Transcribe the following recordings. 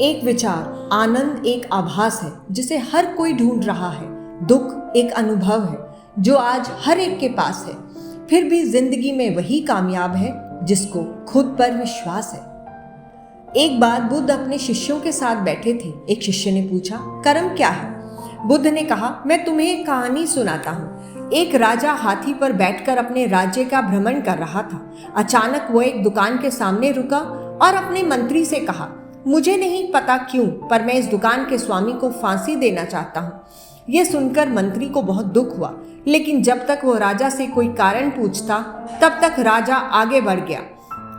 एक विचार, आनंद एक आभास है जिसे हर कोई ढूंढ रहा है। दुख एक अनुभव है जो आज हर एक के पास है। फिर भी जिंदगी में वही कामयाब है जिसको खुद पर विश्वास है। एक बार बुद्ध अपने शिष्यों के साथ बैठे थे। एक शिष्य ने पूछा, कर्म क्या है? बुद्ध ने कहा, मैं तुम्हें एक कहानी सुनाता हूँ। एक राजा हाथी पर बैठकर अपने राज्य का भ्रमण कर रहा था। अचानक वो एक दुकान के सामने रुका और अपने मंत्री से कहा, मुझे नहीं पता क्यों, पर मैं इस दुकान के स्वामी को फांसी देना चाहता हूँ। ये सुनकर मंत्री को बहुत दुख हुआ, लेकिन जब तक वो राजा से कोई कारण पूछता तब तक राजा आगे बढ़ गया।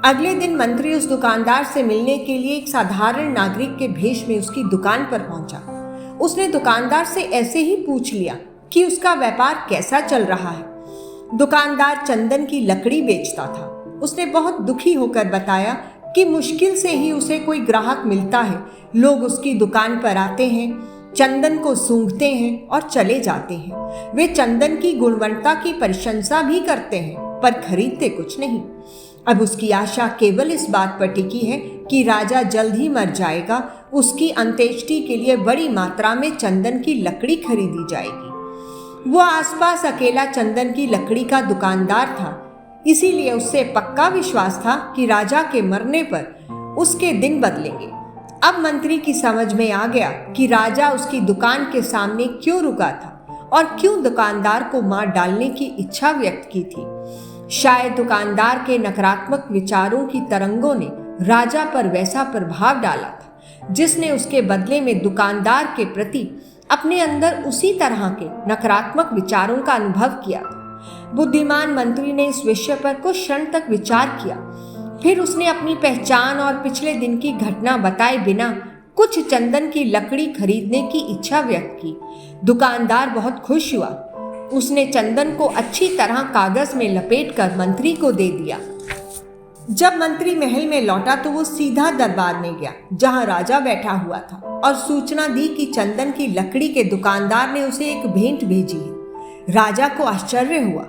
अगले दिन मंत्री उस दुकानदार से मिलने के लिए एक साधारण नागरिक के भेष में उसकी दुकान पर पहुंचा। उसने दुकानदार से ऐसे ही पूछ लिया कि उसका व्यापार कैसा चल रहा है। दुकानदार चंदन की लकड़ी बेचता था। उसने बहुत दुखी होकर बताया कि मुश्किल से ही उसे कोई ग्राहक मिलता है। लोग उसकी दुकान पर आते हैं, चंदन को सूंघते हैं और चले जाते हैं। वे चंदन की गुणवत्ता की प्रशंसा भी करते हैं, पर खरीदते कुछ नहीं। अब उसकी आशा केवल इस बात पर टिकी है कि राजा जल्द ही मर जाएगा, उसकी अंत्येष्टि के लिए बड़ी मात्रा में चंदन की लकड़ी खरीदी जाएगी। वो आसपास अकेला चंदन की लकड़ी का दुकानदार था, इसीलिए उससे पक्का विश्वास था कि राजा के मरने पर उसके दिन बदलेंगे। अब मंत्री की समझ में आ गया कि राजा उसकी दुकान के सामने क्यों रुका था और क्यों दुकानदार को मार डालने की इच्छा व्यक्त की थी। शायद दुकानदार के नकारात्मक विचारों की तरंगों ने राजा पर वैसा प्रभाव डाला था, जिसने उसके बदले में दुकानदार के प्रति अपने अंदर उसी तरह के नकारात्मक विचारों का अनुभव किया था। बुद्धिमान मंत्री ने इस विषय पर कुछ क्षण तक विचार किया। फिर उसने अपनी पहचान और पिछले दिन की घटना बताए बिना कुछ चंदन की लकड़ी खरीदने की इच्छा व्यक्त की। दुकानदार बहुत खुश हुआ। उसने चंदन को अच्छी तरह कागज में लपेटकर मंत्री को दे दिया। जब मंत्री महल में लौटा तो वो सीधा दरबार में गया, जहां राजा बैठा हुआ था, और सूचना दी कि चंदन की लकड़ी के दुकानदार ने उसे एक भेंट भेजी है। राजा को आश्चर्य हुआ।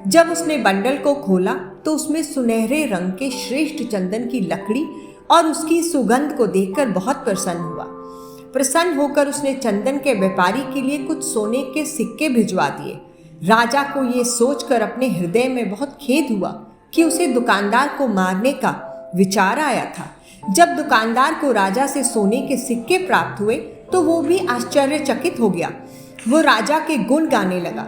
जब उसने बंडल को खोला तो उसमें सुनहरे रंग के श्रेष्ठ चंदन की लकड़ी और उसकी सुगंध को देखकर बहुत प्रसन्न हुआ। प्रसन्न होकर उसने चंदन के व्यापारी के लिए कुछ सोने के सिक्के भिजवा दिए। राजा को ये सोचकर अपने हृदय में बहुत खेद हुआ कि उसे दुकानदार को मारने का विचार आया था। जब दुकानदार को राजा से सोने के सिक्के प्राप्त हुए तो वो भी आश्चर्यचकित हो गया। वो राजा के गुण गाने लगा,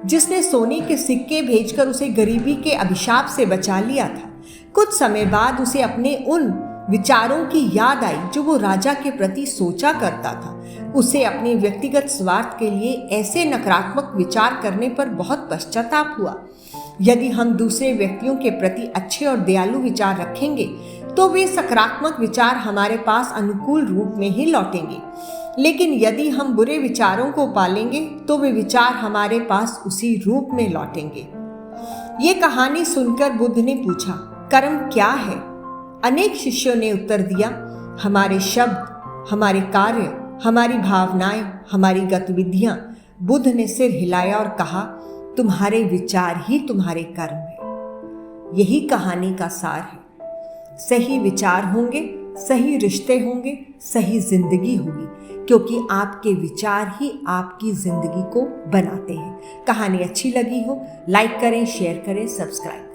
जिसने सोने के सिक्के भेजकर उसे गरीबी के अभिशाप से बचा लिया था। कुछ समय बाद उसे अपने उन विचारों की याद आई जो वो राजा के प्रति सोचा करता था। उसे अपने व्यक्तिगत स्वार्थ के लिए ऐसे नकारात्मक विचार करने पर बहुत पश्चाताप हुआ। यदि हम दूसरे व्यक्तियों के प्रति अच्छे और दयालु विचार रखेंगे तो वे सकारात्मक विचार हमारे पास अनुकूल रूप में ही लौटेंगे, लेकिन यदि हम बुरे विचारों को पालेंगे तो वे विचार हमारे पास उसी रूप में लौटेंगे। ये कहानी सुनकर बुद्ध ने पूछा, कर्म क्या है? अनेक शिष्यों ने उत्तर दिया, हमारे शब्द, हमारे कार्य, हमारी भावनाएं, हमारी गतिविधियां। बुद्ध ने सिर हिलाया और कहा, तुम्हारे विचार ही तुम्हारे कर्म है। यही कहानी का सार है। सही विचार होंगे, सही रिश्ते होंगे, सही जिंदगी होगी, क्योंकि आपके विचार ही आपकी जिंदगी को बनाते हैं। कहानी अच्छी लगी हो, लाइक करें, शेयर करें, सब्सक्राइब